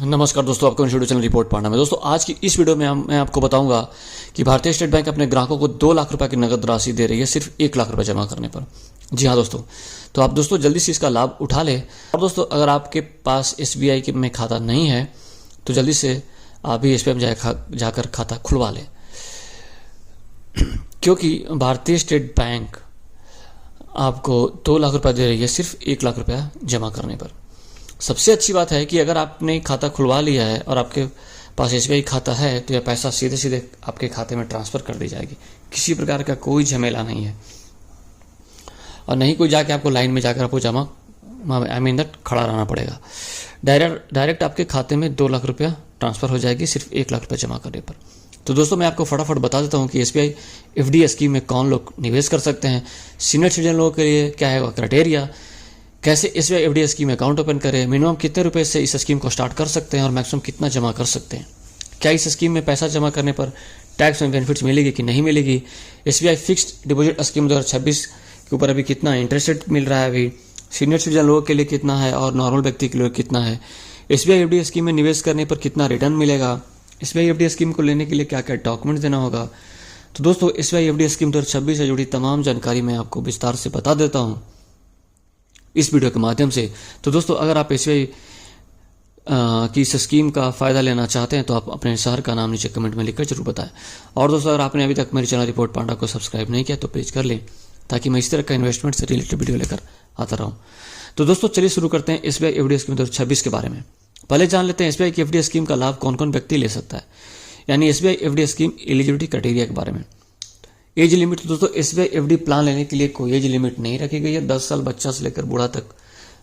नमस्कार दोस्तों, आपका इंस्टीट्यूट चैनल रिपोर्ट पांडा में। दोस्तों आज की इस वीडियो में मैं आपको बताऊंगा कि भारतीय स्टेट बैंक अपने ग्राहकों को 2 लाख रुपए की नगद राशि दे रही है सिर्फ 1 लाख रुपए जमा करने पर। जी हाँ दोस्तों, तो आप दोस्तों जल्दी से इसका लाभ उठा लें। और दोस्तों अगर आपके पास SBI में खाता नहीं है तो जल्दी से आप भी SBI में जाकर खाता खुलवा लें, क्योंकि भारतीय स्टेट बैंक आपको 2 लाख रुपए दे रही है सिर्फ 1 लाख रुपया जमा करने पर। सबसे अच्छी बात है कि अगर आपने खाता खुलवा लिया है और आपके पास SBI खाता है तो यह पैसा सीधे सीधे आपके खाते में ट्रांसफर कर दी जाएगी। किसी प्रकार का कोई झमेला नहीं है और नहीं कोई जाके आपको लाइन में जाकर आपको जमा खड़ा रहना पड़ेगा। डायरेक्ट आपके खाते में 2 लाख रुपया ट्रांसफर हो जाएगी सिर्फ 1 लाख रुपया जमा करने पर। तो दोस्तों मैं आपको फटाफट बता देता हूं कि SBI FD स्कीम में कौन लोग निवेश कर सकते हैं, सीनियर सिटीजन लोगों के लिए क्या है क्राइटेरिया, कैसे SBI FD स्कीम में अकाउंट ओपन करें, मिनिमम कितने रुपए से इस स्कीम को स्टार्ट कर सकते हैं और मैक्सिमम कितना जमा कर सकते हैं, क्या इस स्कीम में पैसा जमा करने पर टैक्स में बेनिफिट्स मिलेगी कि नहीं मिलेगी, SBI फिक्स्ड डिपॉजिट स्कीम 2026 के ऊपर अभी कितना इंटरेस्ट रेट मिल रहा है, अभी सीनियर सिटीजन लोगों के लिए कितना है और नॉर्मल व्यक्ति के लिए कितना है, SBI FD स्कीम में निवेश करने पर कितना रिटर्न मिलेगा, SBI FD स्कीम को लेने के लिए क्या क्या डॉक्यूमेंट देना होगा। तो दोस्तों SBI FD स्कीम 2026 से जुड़ी तमाम जानकारी मैं आपको विस्तार से बता देता हूं इस वीडियो के माध्यम से। तो दोस्तों अगर आप SBI की इस स्कीम का फायदा लेना चाहते हैं तो आप अपने शहर का नाम नीचे कमेंट में लिखकर जरूर बताएं। और दोस्तों अगर आपने अभी तक मेरे चैनल रिपोर्ट पांडा को सब्सक्राइब नहीं किया तो प्लीज कर लें, ताकि मैं इस तरह का इन्वेस्टमेंट से रिलेटेड वीडियो लेकर आता रहूं। तो दोस्तों चलिए शुरू करते हैं SBI FD स्कीम 2026 के बारे में। पहले जान लेते हैं SBI की FD स्कीम का लाभ कौन कौन व्यक्ति ले सकता है, यानी SBI FD scheme eligibility criteria के बारे में। एज लिमिट, तो दोस्तों SBI FD प्लान लेने के लिए कोई एज लिमिट नहीं रखी गई है। 10 साल बच्चा से लेकर बूढ़ा तक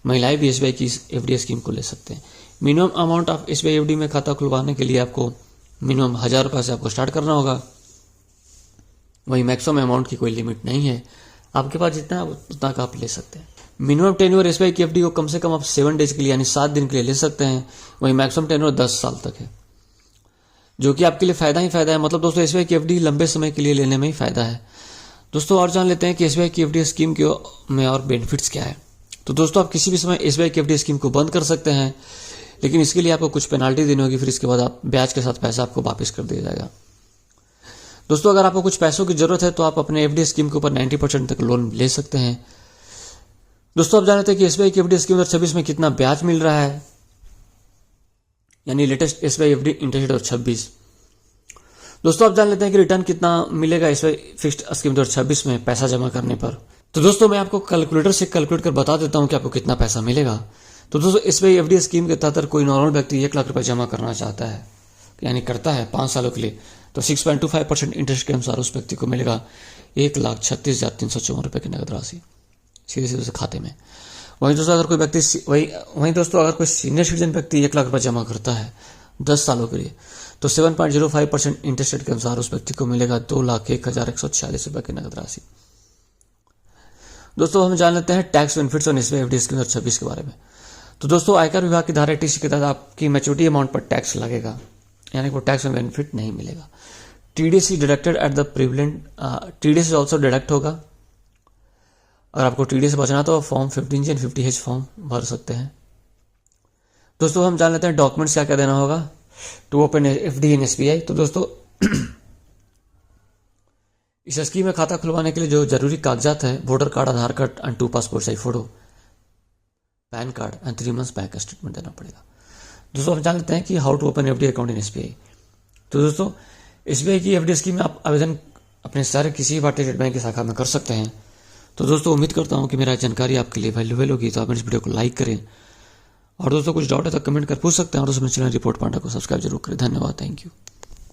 महिलाएं भी SBI की FD स्कीम को ले सकते हैं। Minimum amount of SBI FD में खाता खुलवाने के लिए आपको मिनिमम 1000 रुपए से आपको स्टार्ट करना होगा। वही मैक्सिमम अमाउंट की कोई लिमिट नहीं है, आपके पास जितना है उतना का आप ले सकते हैं। मिनिमम टेन्योर SBI की FD को कम से कम आप 7 डेज के लिए यानी 7 दिन के लिए ले सकते हैं। वही मैक्सिमम टेन्योर 10 साल तक है, जो कि आपके लिए फायदा ही फायदा है। मतलब दोस्तों SBI की FD लंबे समय के लिए लेने में ही फायदा है। दोस्तों और जान लेते हैं कि SBI की FD स्कीम के में और बेनिफिट्स क्या है। तो दोस्तों आप किसी भी समय SBI की FD स्कीम को बंद कर सकते हैं, लेकिन इसके लिए आपको कुछ पेनाल्टी देनी होगी, फिर इसके बाद आप ब्याज के साथ पैसा आपको वापस कर दिया जाएगा। दोस्तों अगर आपको कुछ पैसों की जरूरत है तो आप अपने FD स्कीम के ऊपर 90% तक लोन ले सकते हैं। दोस्तों आप जान लेते हैं कि SBI की FD स्कीम 2026 में कितना ब्याज मिल रहा है, यानी लेटेस्ट SBI FD इंटरेस्ट 2026। दोस्तों आप जान लेते हैं कि रिटर्न कितना मिलेगा SBI फिक्स्ड स्कीम 2026 में पैसा जमा करने पर। तो दोस्तों मैं आपको कैलकुलेटर से कैलकुलेट कर बता देता हूं कि आपको कितना पैसा मिलेगा। तो दोस्तों SBI FD स्कीम के तहत कोई नॉर्मल व्यक्ति 1 लाख रुपए जमा करना चाहता है, यानी करता है 5 सालों के लिए, तो 6.25% इंटरेस्ट के अनुसार उस व्यक्ति को मिलेगा 1,36,354 रुपए की नगद राशि सीधे सीधे उस खाते में। वहीं दोस्तों अगर कोई व्यक्ति वहीं दोस्तों अगर कोई सीनियर सिटीजन व्यक्ति 1 लाख रुपए जमा करता है 10 सालों के लिए, तो 7.05% इंटरेस्ट रेट के अनुसार उस व्यक्ति को मिलेगा 2,01,146 रुपए की नगद राशि। दोस्तों हम जान लेते हैं टैक्स बेनिफिट्स और SBI FD स्कीम 2026 के बारे में। तो दोस्तों आयकर विभाग की धारा 80 के तहत आपकी मैच्योरिटी अमाउंट पर टैक्स लगेगा, यानी वो टैक्स में बेनिफिट नहीं मिलेगा। TDS deducted at the prevalent, TDS also deduct होगा। अगर आपको TDS बचना तो form 15G and 50H form भर सकते हैं। दोस्तों हम जान लेते हैं डॉक्यूमेंट्स क्या क्या देना होगा टू ओपन FD इन SBI। तो दोस्तों इस स्कीम में खाता खुलवाने के लिए जो जरूरी कागजात है, voter card, Aadhaar card and 2 passport size photo, PAN card and 3 months bank statement देना पड़ेगा। दोस्तों हम जान लेते हैं कि how to open FD account इन SBI। तो दोस्तों SBI की FD स्कीम में आप आवेदन अपने शहर किसी भी भारतीय स्टेट बैंक की शाखा में कर सकते हैं। तो दोस्तों उम्मीद करता हूं कि मेरा जानकारी आपके लिए वैल्यूएबल होगी, तो आप इस वीडियो को लाइक करें और दोस्तों कुछ डाउट है तो कमेंट कर पूछ सकते हैं। और दोस्तों मेरे चैनल रिपोर्ट पांडा को सब्सक्राइब जरूर करें। धन्यवाद, थैंक यू।